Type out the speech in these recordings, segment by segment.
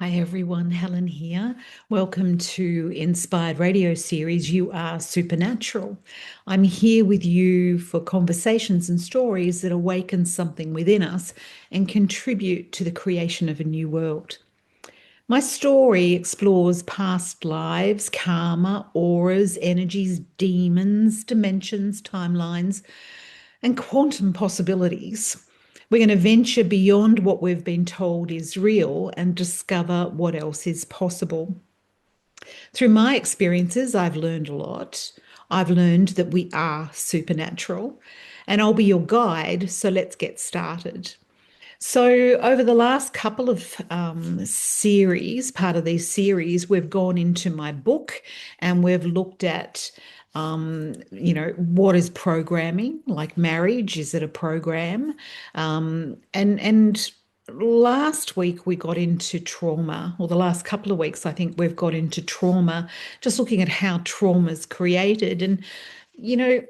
Hi everyone, Helen here. Welcome to Inspired Radio Series You Are Supernatural. I'm here with you for conversations and stories that awaken something within us and contribute to the creation of a new world. My story explores past lives, karma, auras, energies, demons, dimensions, timelines, and quantum possibilities. We're going to venture beyond what we've been told is real and discover what else is possible. Through my experiences, I've learned a lot. I've learned that we are supernatural, and I'll be your guide. So let's get started. So, over the last couple of series, part of these series, we've gone into my book and we've looked at, what is programming, like marriage? Is it a program? And last week we got into trauma, or the last couple of weeks, I think we've got into trauma, just looking at how trauma is created. And, you know,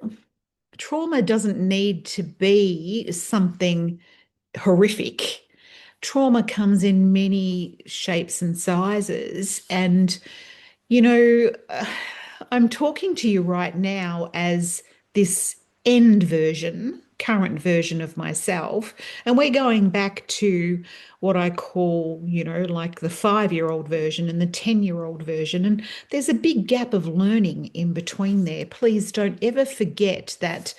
trauma doesn't need to be something horrific. Trauma comes in many shapes and sizes. And, you know, uh, I'm talking to you right now as this end version, current version of myself. And we're going back to what I call, like the 5-year-old version and the 10-year-old version. And there's a big gap of learning in between there. Please don't ever forget that,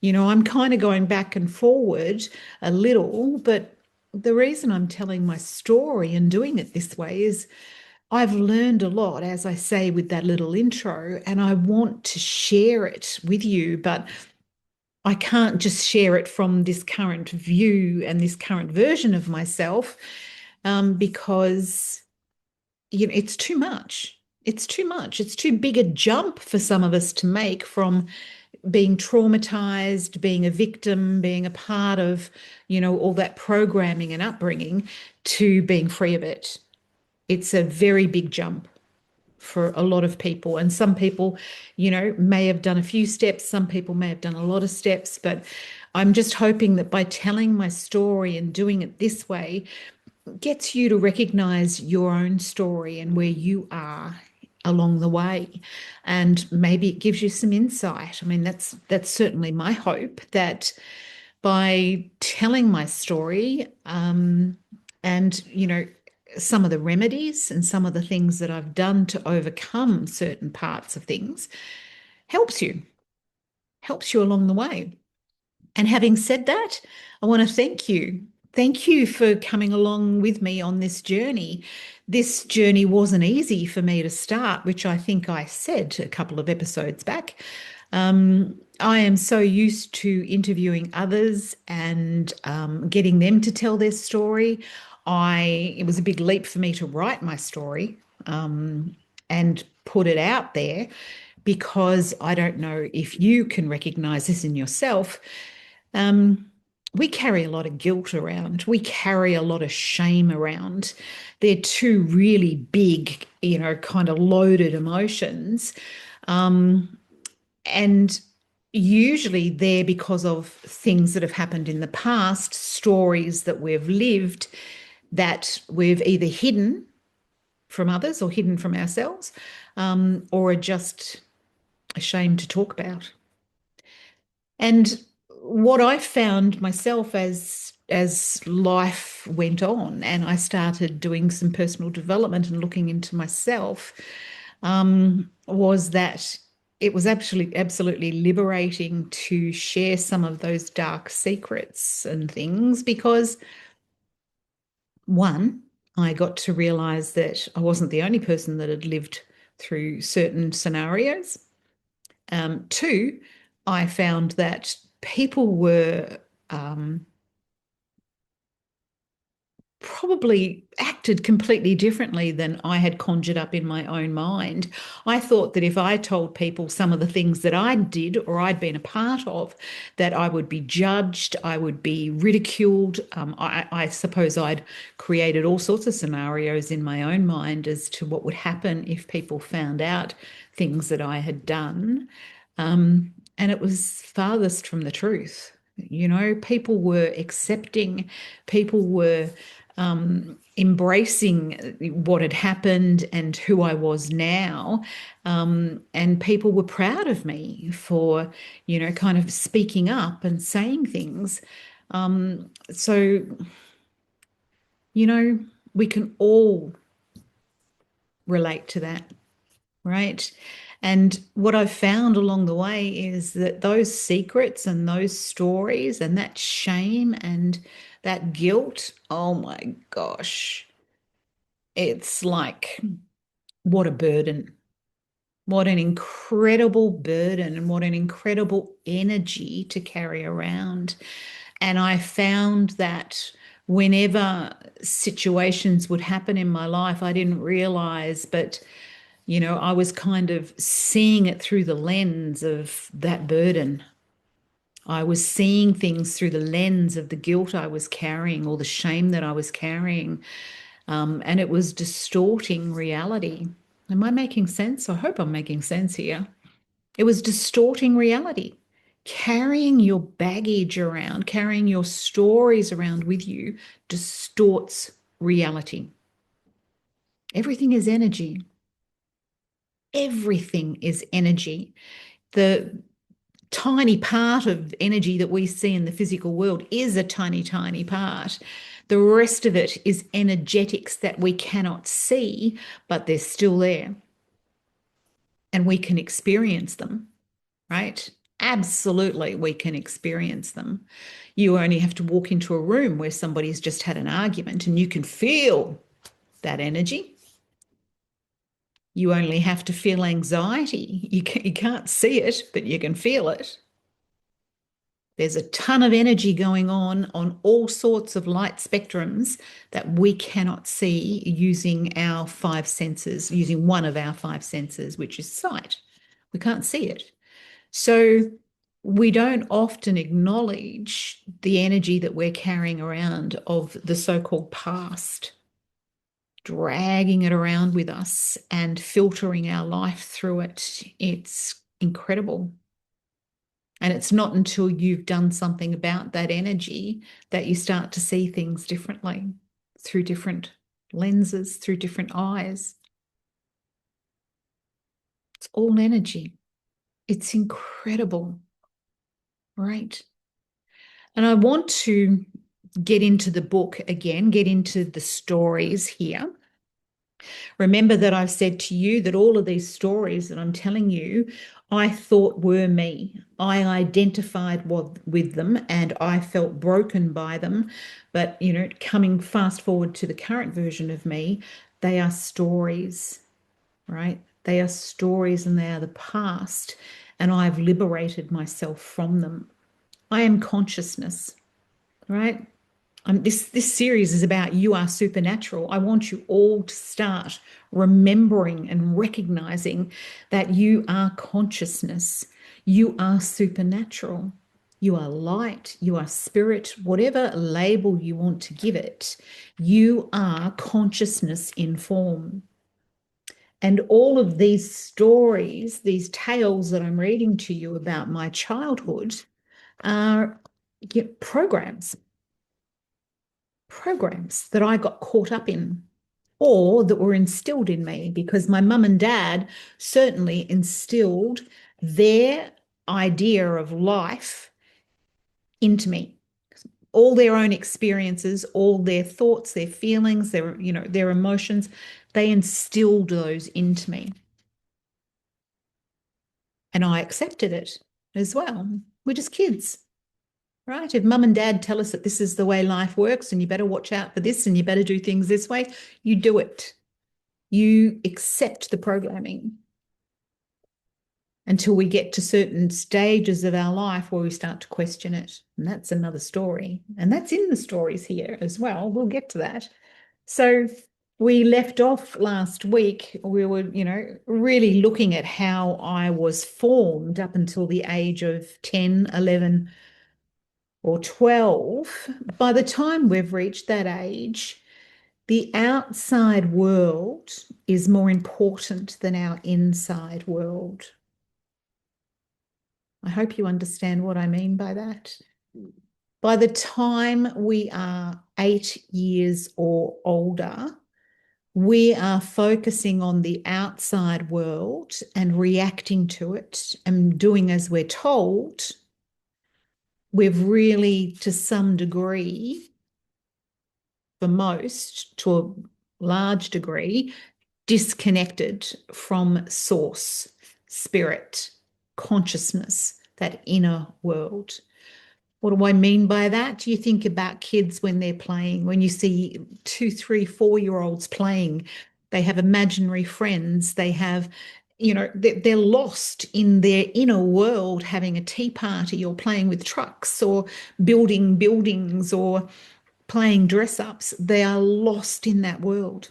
I'm kind of going back and forward a little, but the reason I'm telling my story and doing it this way is I've learned a lot, as I say with that little intro, and I want to share it with you, but I can't just share it from this current view and this current version of myself because it's too much. It's too much. It's too big a jump for some of us to make from being traumatized, being a victim, being a part of, all that programming and upbringing to being free of it. It's a very big jump for a lot of people. And some people, may have done a few steps, some people may have done a lot of steps, but I'm just hoping that by telling my story and doing it this way, gets you to recognize your own story and where you are along the way, and maybe it gives you some insight. I mean, that's certainly my hope, that by telling my story, and some of the remedies and some of the things that I've done to overcome certain parts of things, helps you along the way. And having said that, I want to thank you. Thank you for coming along with me on this journey. This journey wasn't easy for me to start, which I think I said a couple of episodes back. I am so used to interviewing others and getting them to tell their story. It was a big leap for me to write my story and put it out there, because I don't know if you can recognize this in yourself. Um, we carry a lot of guilt around. We carry a lot of shame around. They're two really big, kind of loaded emotions. And usually they're because of things that have happened in the past, stories that we've lived that we've either hidden from others or hidden from ourselves, or are just ashamed to talk about. And what I found myself, as life went on and I started doing some personal development and looking into myself, was that it was absolutely liberating to share some of those dark secrets and things, because one, I got to realize that I wasn't the only person that had lived through certain scenarios. Two, I found that people were probably acted completely differently than I had conjured up in my own mind. I thought that if I told people some of the things that I did or I'd been a part of, that I would be judged, I would be ridiculed. I suppose I'd created all sorts of scenarios in my own mind as to what would happen if people found out things that I had done. And it was farthest from the truth. People were accepting, people were embracing what had happened and who I was now. And people were proud of me for, kind of speaking up and saying things. So, you know, we can all relate to that, right? And what I've found along the way is that those secrets and those stories and that shame and that guilt, oh my gosh, it's like, what a burden. What an incredible burden and what an incredible energy to carry around. And I found that whenever situations would happen in my life, I didn't realize, but I was kind of seeing it through the lens of that burden. I was seeing things through the lens of the guilt I was carrying or the shame that I was carrying. And it was distorting reality. Am I making sense? I hope I'm making sense here. It was distorting reality. Carrying your baggage around, carrying your stories around with you distorts reality. Everything is energy. Everything is energy. The tiny part of energy that we see in the physical world is a tiny, tiny part. The rest of it is energetics that we cannot see, but they're still there. And we can experience them, right? Absolutely, we can experience them. You only have to walk into a room where somebody's just had an argument and you can feel that energy. You only have to feel anxiety. You can't see it, but you can feel it. There's a ton of energy going on all sorts of light spectrums that we cannot see using our five senses, using one of our five senses, which is sight. We can't see it. So we don't often acknowledge the energy that we're carrying around of the so-called past, dragging it around with us and filtering our life through it. It's incredible. And it's not until you've done something about that energy that you start to see things differently through different lenses, through different eyes. It's all energy. It's incredible, right? And I want to get into the book again, get into the stories here. Remember that I've said to you that all of these stories that I'm telling you, I thought were me. I identified with them and I felt broken by them. But, coming fast forward to the current version of me, they are stories, right? They are stories and they are the past. And I've liberated myself from them. I am consciousness, right? This series is about you are supernatural. I want you all to start remembering and recognizing that you are consciousness. You are supernatural. You are light. You are spirit. Whatever label you want to give it, you are consciousness in form. And all of these stories, these tales that I'm reading to you about my childhood are programs that I got caught up in or that were instilled in me because my mum and dad certainly instilled their idea of life into me. All their own experiences, all their thoughts, their feelings, their emotions, they instilled those into me. And I accepted it as well. We're just kids. Right? If mum and dad tell us that this is the way life works and you better watch out for this and you better do things this way, you do it. You accept the programming until we get to certain stages of our life where we start to question it. And that's another story. And that's in the stories here as well. We'll get to that. So we left off last week. We were, really looking at how I was formed up until the age of 10, 11, or 12. By the time we've reached that age, the outside world is more important than our inside world. I hope you understand what I mean by that. By the time we are 8 years or older, we are focusing on the outside world and reacting to it and doing as we're told. We've really, to some degree, for most, to a large degree, disconnected from source, spirit, consciousness, that inner world. What do I mean by that? You think about kids when they're playing, when you see 2, 3, 4-year-olds playing, they have imaginary friends, they have, they're lost in their inner world, having a tea party or playing with trucks or building buildings or playing dress ups. They are lost in that world.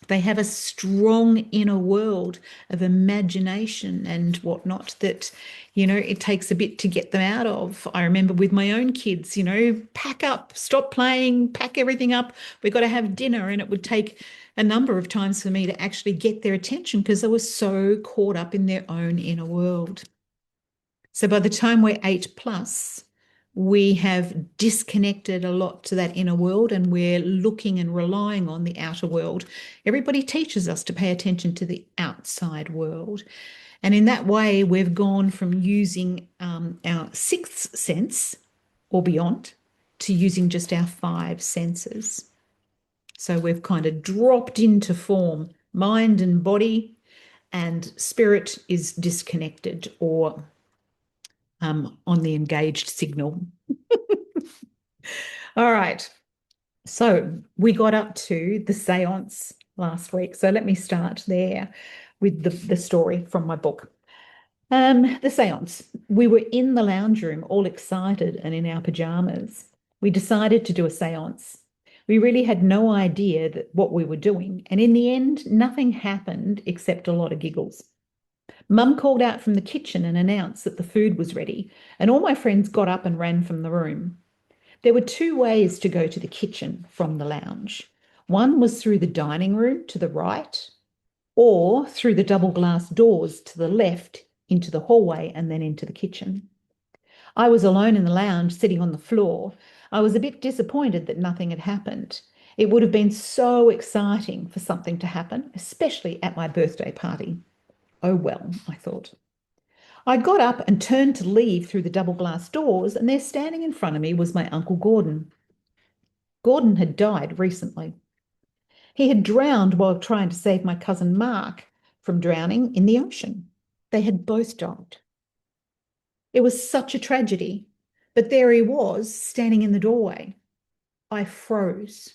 They have a strong inner world of imagination and whatnot that, it takes a bit to get them out of. I remember with my own kids, pack up, stop playing, pack everything up. We've got to have dinner. And it would take a number of times for me to actually get their attention because they were so caught up in their own inner world. So by the time we're 8 plus, we have disconnected a lot to that inner world and we're looking and relying on the outer world. Everybody teaches us to pay attention to the outside world. And in that way, we've gone from using our sixth sense or beyond to using just our 5 senses. So we've kind of dropped into form, mind and body, and spirit is disconnected or on the engaged signal. All right. So we got up to the seance last week. So let me start there with the story from my book. The seance. We were in the lounge room, all excited and in our pajamas. We decided to do a seance. We really had no idea that what we were doing. And in the end, nothing happened except a lot of giggles. Mum called out from the kitchen and announced that the food was ready, and all my friends got up and ran from the room. There were 2 ways to go to the kitchen from the lounge. One was through the dining room to the right, or through the double glass doors to the left into the hallway and then into the kitchen. I was alone in the lounge, sitting on the floor. I was a bit disappointed that nothing had happened. It would have been so exciting for something to happen, especially at my birthday party. Oh well, I thought. I got up and turned to leave through the double glass doors, and there standing in front of me was my Uncle Gordon. Gordon had died recently. He had drowned while trying to save my cousin Mark from drowning in the ocean. They had both died. It was such a tragedy, but there he was, standing in the doorway. I froze.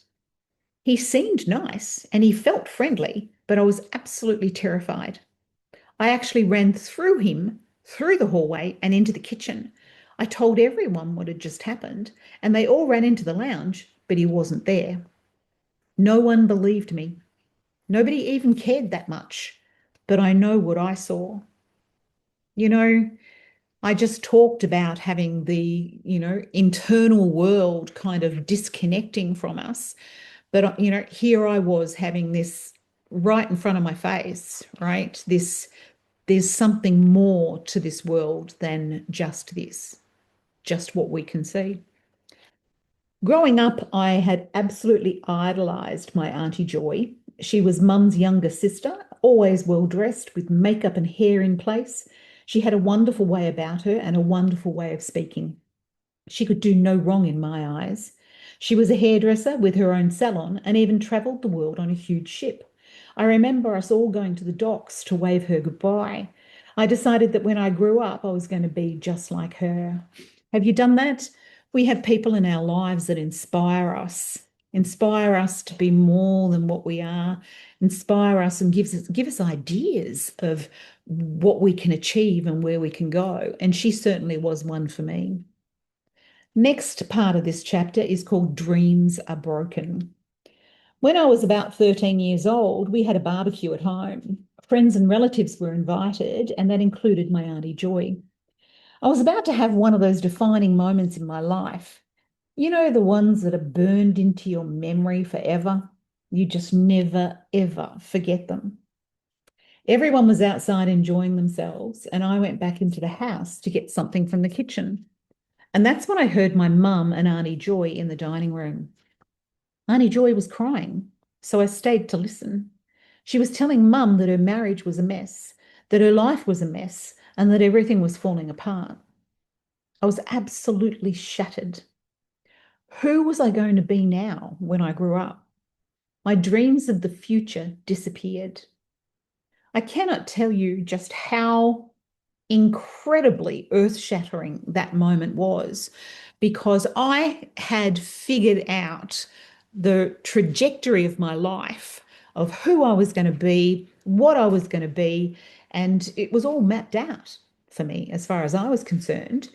He seemed nice and he felt friendly, but I was absolutely terrified. I actually ran through him, through the hallway and into the kitchen. I told everyone what had just happened, and they all ran into the lounge, but he wasn't there. No one believed me. Nobody even cared that much, but I know what I saw. You know, I just talked about having the, internal world kind of disconnecting from us. But, here I was having this right in front of my face, right? There's something more to this world than just this, just what we can see. Growing up, I had absolutely idolized my Auntie Joy. She was Mum's younger sister, always well dressed with makeup and hair in place. She had a wonderful way about her and a wonderful way of speaking. She could do no wrong in my eyes. She was a hairdresser with her own salon and even travelled the world on a huge ship. I remember us all going to the docks to wave her goodbye. I decided that when I grew up, I was going to be just like her. Have you done that? We have people in our lives that inspire us to be more than what we are, inspire us and give us ideas of what we can achieve and where we can go. And she certainly was one for me. Next part of this chapter is called Dreams Are Broken. When I was about 13 years old, we had a barbecue at home. Friends and relatives were invited, and that included my Auntie Joy. I was about to have one of those defining moments in my life. You know, the ones that are burned into your memory forever. You just never, ever forget them. Everyone was outside enjoying themselves, and I went back into the house to get something from the kitchen. And that's when I heard my mum and Auntie Joy in the dining room. Auntie Joy was crying, so I stayed to listen. She was telling Mum that her marriage was a mess, that her life was a mess, and that everything was falling apart. I was absolutely shattered. Who was I going to be now when I grew up? My dreams of the future disappeared. I cannot tell you just how incredibly earth-shattering that moment was, because I had figured out the trajectory of my life, of who I was going to be, what I was going to be, and it was all mapped out for me as far as I was concerned.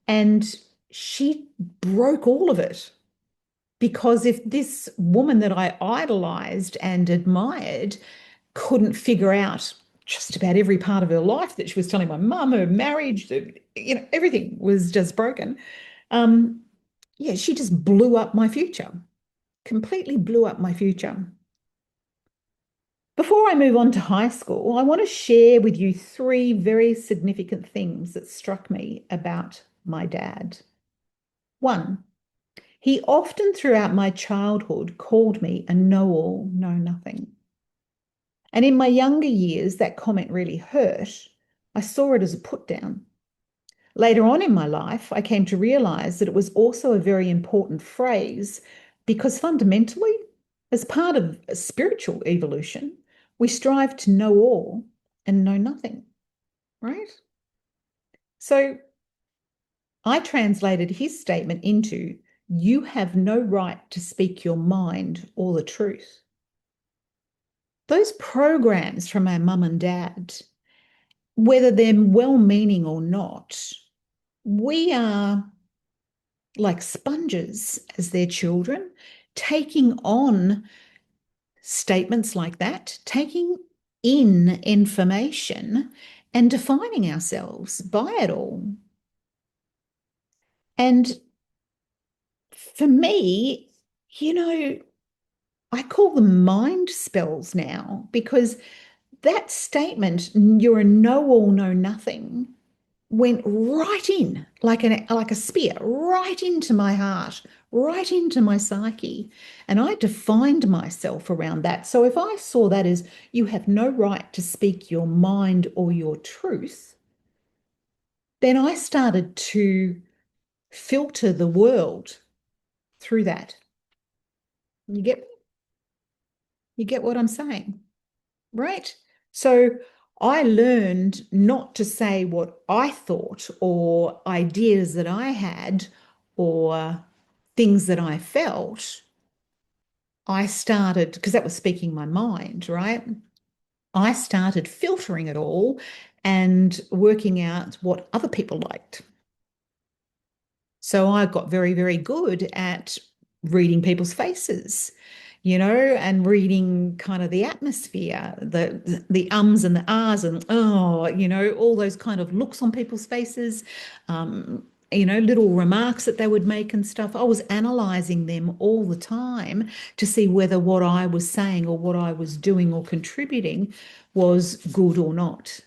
And she broke all of it. Because if this woman that I idolized and admired couldn't figure out just about every part of her life that she was telling my mum, her marriage, everything was just broken. Um, yeah, she just blew up my future, completely blew up my future. Before I move on to high school, I want to share with you three very significant things that struck me about my dad. One, he often throughout my childhood called me a know-all, know-nothing. And in my younger years, that comment really hurt. I saw it as a put down. Later on in my life, I came to realize that it was also a very important phrase because fundamentally, as part of a spiritual evolution, we strive to know all and know nothing, right? So I translated his statement into, you have no right to speak your mind or the truth. Those programs from our mum and dad, whether they're well-meaning or not, we are like sponges as their children, taking on statements like that, taking in information and defining ourselves by it all. And for me, I call them mind spells now because that statement, you're a know-all, know-nothing, went right in like a spear, right into my heart, right into my psyche. And I defined myself around that. So if I saw that as you have no right to speak your mind or your truth, then I started to filter the world through that. You get you get what I'm saying, right? So I learned not to say what I thought or ideas that I had or things that I felt. I started, because that was speaking my mind, right? I started filtering it all and working out what other people liked. So I got very, very good at reading people's faces, and reading kind of the atmosphere, the ums and the ahs and oh, all those kind of looks on people's faces, little remarks that they would make and stuff. I was analyzing them all the time to see whether what I was saying or what I was doing or contributing was good or not.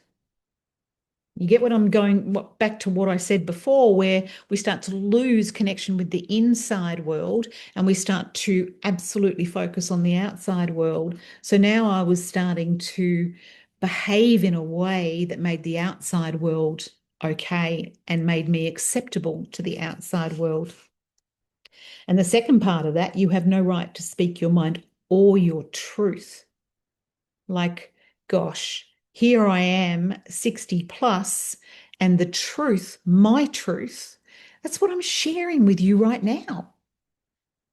You get what I'm going back to what I said before, where we start to lose connection with the inside world and we start to absolutely focus on the outside world. So now I was starting to behave in a way that made the outside world okay and made me acceptable to the outside world. And the second part of that, you have no right to speak your mind or your truth. Like, gosh, here I am, 60 plus, and the truth, my truth, that's what I'm sharing with you right now.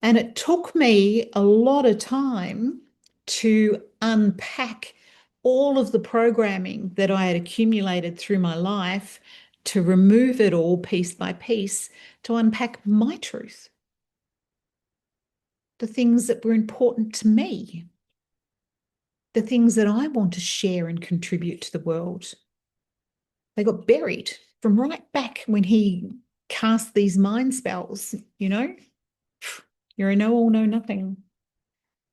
And it took me a lot of time to unpack all of the programming that I had accumulated through my life, to remove it all piece by piece, to unpack my truth, the things that were important to me, the things that I want to share and contribute to the world. They got buried from right back when he cast these mind spells, You're a know-all, know-nothing.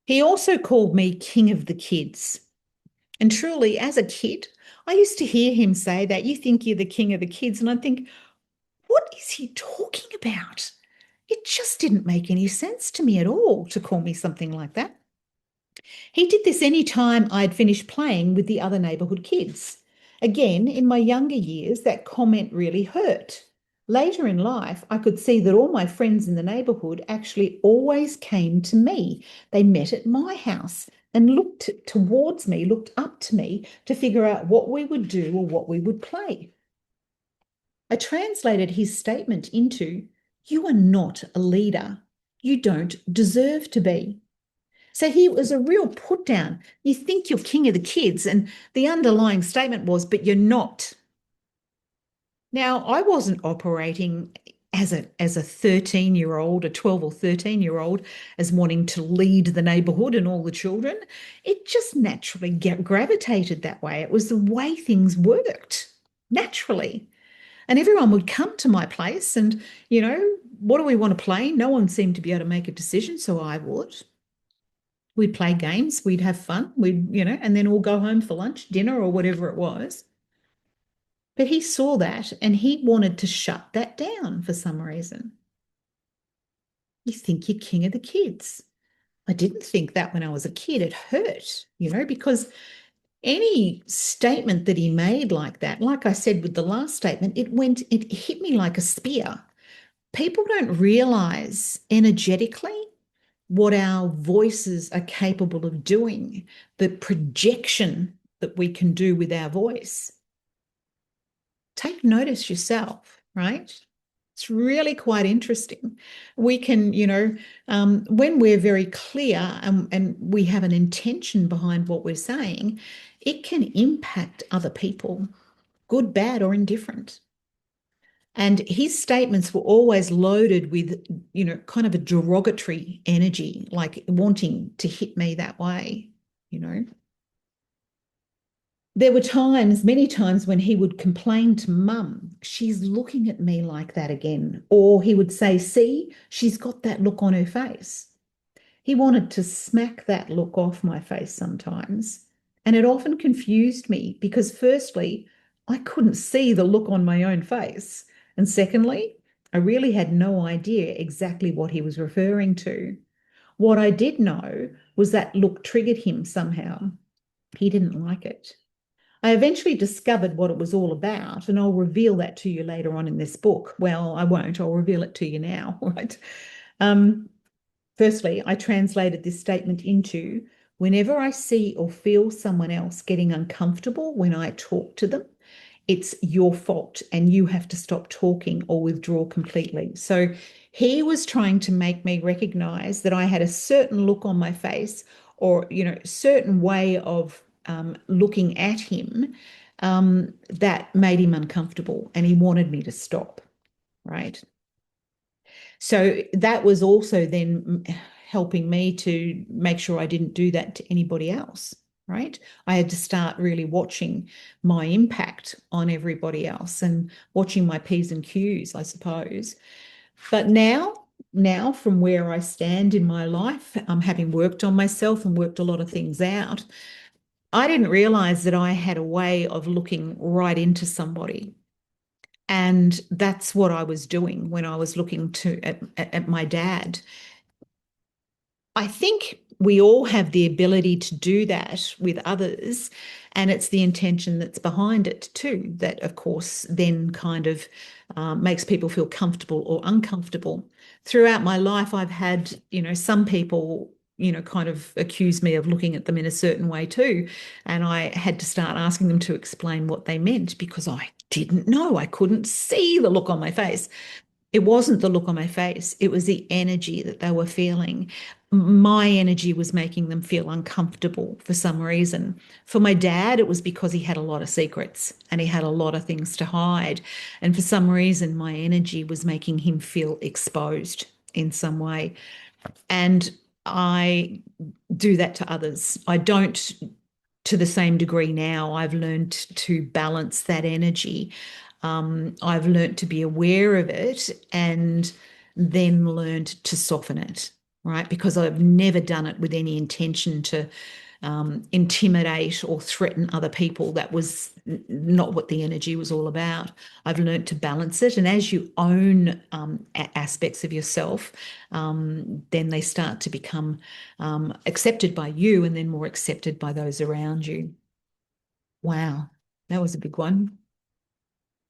He also called me king of the kids. And truly, as a kid, I used to hear him say that, you think you're the king of the kids. And I think, What is he talking about? It just didn't make any sense to me at all to call me something like that. He did this any time I'd finished playing with the other neighbourhood kids. Again, in my younger years, that comment really hurt. Later in life, I could see that all my friends in the neighbourhood actually always came to me. They met at my house and looked towards me, looked up to me to figure out what we would do or what we would play. I translated his statement into, "You are not a leader. You don't deserve to be." So he was a real put down. You think you're king of the kids, and the underlying statement was, but you're not. Now, I wasn't operating as a 13-year-old, a 12 or 13-year-old, as wanting to lead the neighborhood and all the children. It just naturally gravitated that way. It was the way things worked naturally. And everyone would come to my place and, what do we want to play? No one seemed to be able to make a decision, so I would. We'd play games, we'd have fun, and then all go home for lunch, dinner, or whatever it was. But he saw that and he wanted to shut that down for some reason. You think you're king of the kids. I didn't think that when I was a kid. It hurt, because any statement that he made like that, like I said with the last statement, it hit me like a spear. People don't realize energetically what our voices are capable of doing, the projection that we can do with our voice. Take notice yourself, right? It's really quite interesting. We can, when we're very clear and we have an intention behind what we're saying, it can impact other people, good, bad, or indifferent. And his statements were always loaded with, kind of a derogatory energy, like wanting to hit me that way, you know. There were times, many times, when he would complain to mum, "She's looking at me like that again." Or he would say, "See, she's got that look on her face." He wanted to smack that look off my face sometimes. And it often confused me because, firstly, I couldn't see the look on my own face. And secondly, I really had no idea exactly what he was referring to. What I did know was that look triggered him somehow. He didn't like it. I eventually discovered what it was all about, and I'll reveal that to you later on in this book. Well, I won't, I'll reveal it to you now, right? Um, Firstly, I translated this statement into, whenever I see or feel someone else getting uncomfortable when I talk to them, it's your fault and you have to stop talking or withdraw completely. So he was trying to make me recognize that I had a certain look on my face or, certain way of looking at him that made him uncomfortable and he wanted me to stop, right? So that was also then helping me to make sure I didn't do that to anybody else, right? I had to start really watching my impact on everybody else and watching my P's and Q's, I suppose. But now from where I stand in my life, having worked on myself and worked a lot of things out, I didn't realize that I had a way of looking right into somebody. And that's what I was doing when I was looking at my dad. I think we all have the ability to do that with others, and it's the intention that's behind it too, that of course then kind of makes people feel comfortable or uncomfortable. Throughout my life, I've had, some people, kind of accuse me of looking at them in a certain way too. And I had to start asking them to explain what they meant because I didn't know. I couldn't see the look on my face. It wasn't the look on my face, it was the energy that they were feeling. My energy was making them feel uncomfortable for some reason. For my dad, it was because he had a lot of secrets and he had a lot of things to hide. And for some reason, my energy was making him feel exposed in some way. And I do that to others. I don't to the same degree now. I've learned to balance that energy. I've learned to be aware of it and then learned to soften it, right? Because I've never done it with any intention to intimidate or threaten other people. That was not what the energy was all about. I've learned to balance it. And as you own aspects of yourself, then they start to become accepted by you and then more accepted by those around you. Wow, that was a big one.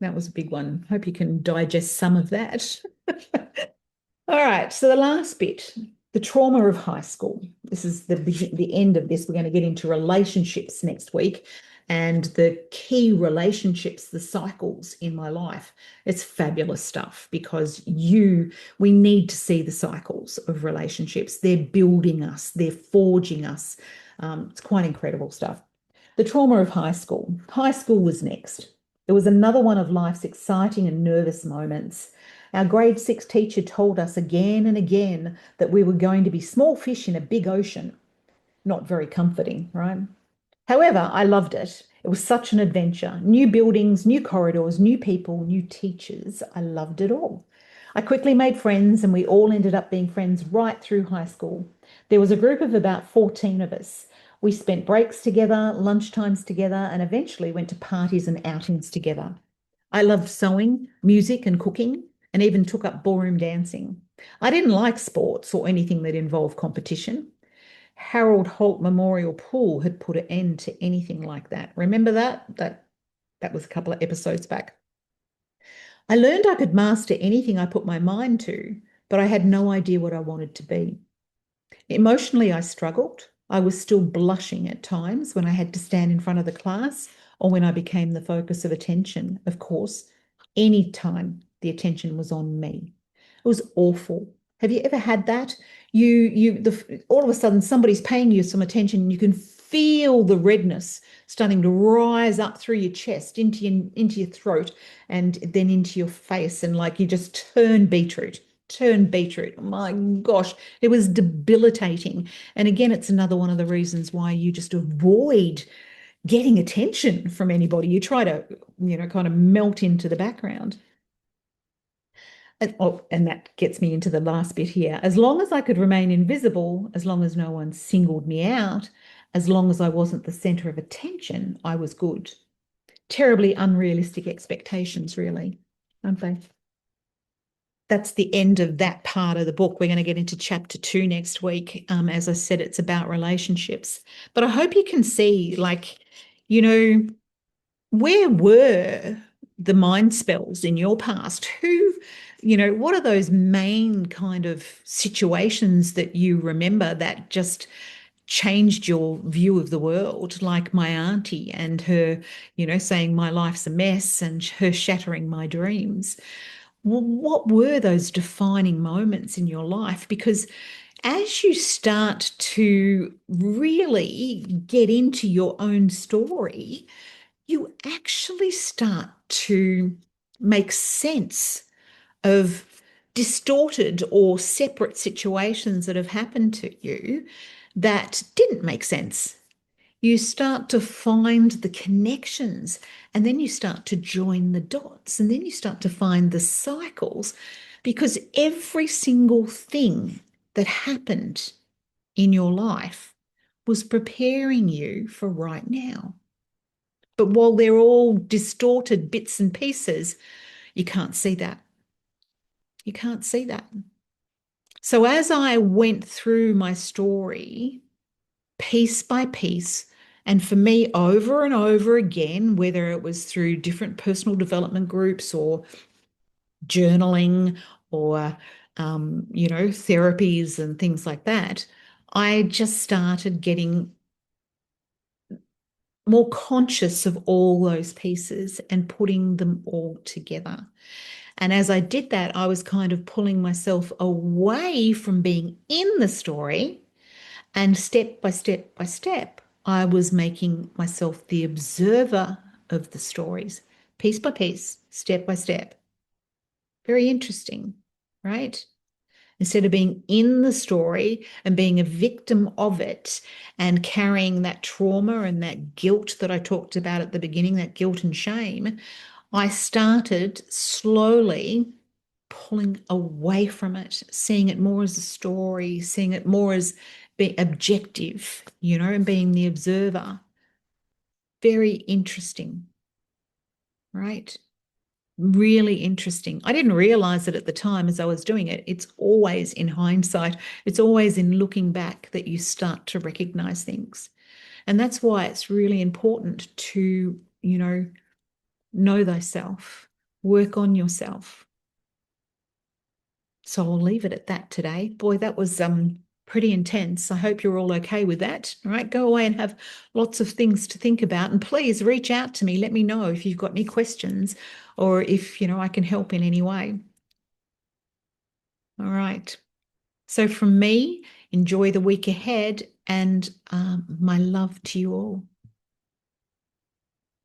That was a big one. Hope you can digest some of that. All right, so the last bit, the trauma of high school. This is the end of this. We're going to get into relationships next week and the key relationships, the cycles in my life. It's fabulous stuff because we need to see the cycles of relationships. They're building us, they're forging us. It's quite incredible stuff. The trauma of high school. High school was next. It was another one of life's exciting and nervous moments. Our grade six teacher told us again and again that we were going to be small fish in a big ocean. Not very comforting, right? However, I loved it. It was such an adventure. New buildings, new corridors, new people, new teachers. I loved it all. I quickly made friends and we all ended up being friends right through high school. There was a group of about 14 of us. We spent breaks together, lunchtimes together, and eventually went to parties and outings together. I loved sewing, music, and cooking, and even took up ballroom dancing. I didn't like sports or anything that involved competition. Harold Holt Memorial Pool had put an end to anything like that. Remember that? That was a couple of episodes back. I learned I could master anything I put my mind to, but I had no idea what I wanted to be. Emotionally, I struggled. I was still blushing at times when I had to stand in front of the class or when I became the focus of attention. Of course, any time the attention was on me. It was awful. Have you ever had that? All of a sudden somebody's paying you some attention and you can feel the redness starting to rise up through your chest into your throat and then into your face, and like you just turn beetroot. Oh my gosh, it was debilitating. And again, it's another one of the reasons why you just avoid getting attention from anybody. You try to, kind of melt into the background. And that gets me into the last bit here. As long as I could remain invisible, as long as no one singled me out, as long as I wasn't the center of attention, I was good. Terribly unrealistic expectations, really, aren't they? That's the end of that part of the book. We're going to get into chapter 2 next week. As I said, it's about relationships. But I hope you can see, like, you know, where were the mind spells in your past? What are those main kind of situations that you remember that just changed your view of the world? Like my auntie and her, saying my life's a mess and her shattering my dreams. Well, what were those defining moments in your life? Because as you start to really get into your own story, you actually start to make sense of distorted or separate situations that have happened to you that didn't make sense. You start to find the connections and then you start to join the dots and then you start to find the cycles, because every single thing that happened in your life was preparing you for right now. But while they're all distorted bits and pieces, you can't see that. You can't see that. So as I went through my story, piece by piece, and for me, over and over again, whether it was through different personal development groups or journaling or, therapies and things like that, I just started getting more conscious of all those pieces and putting them all together. And as I did that, I was kind of pulling myself away from being in the story, and step by step by step, I was making myself the observer of the stories, piece by piece, step by step. Very interesting, right? Instead of being in the story and being a victim of it and carrying that trauma and that guilt that I talked about at the beginning, that guilt and shame, I started slowly pulling away from it, seeing it more as a story, seeing it more as be objective, and being the observer. Very interesting, right? Really interesting. I didn't realize it at the time as I was doing it. It's always in hindsight, it's always in looking back that you start to recognize things. And that's why it's really important to, know thyself, work on yourself. So I'll leave it at that today. Boy, that was pretty intense. I hope you're all okay with that. All right, go away and have lots of things to think about. And please reach out to me. Let me know if you've got any questions or if, I can help in any way. All right. So from me, enjoy the week ahead and my love to you all.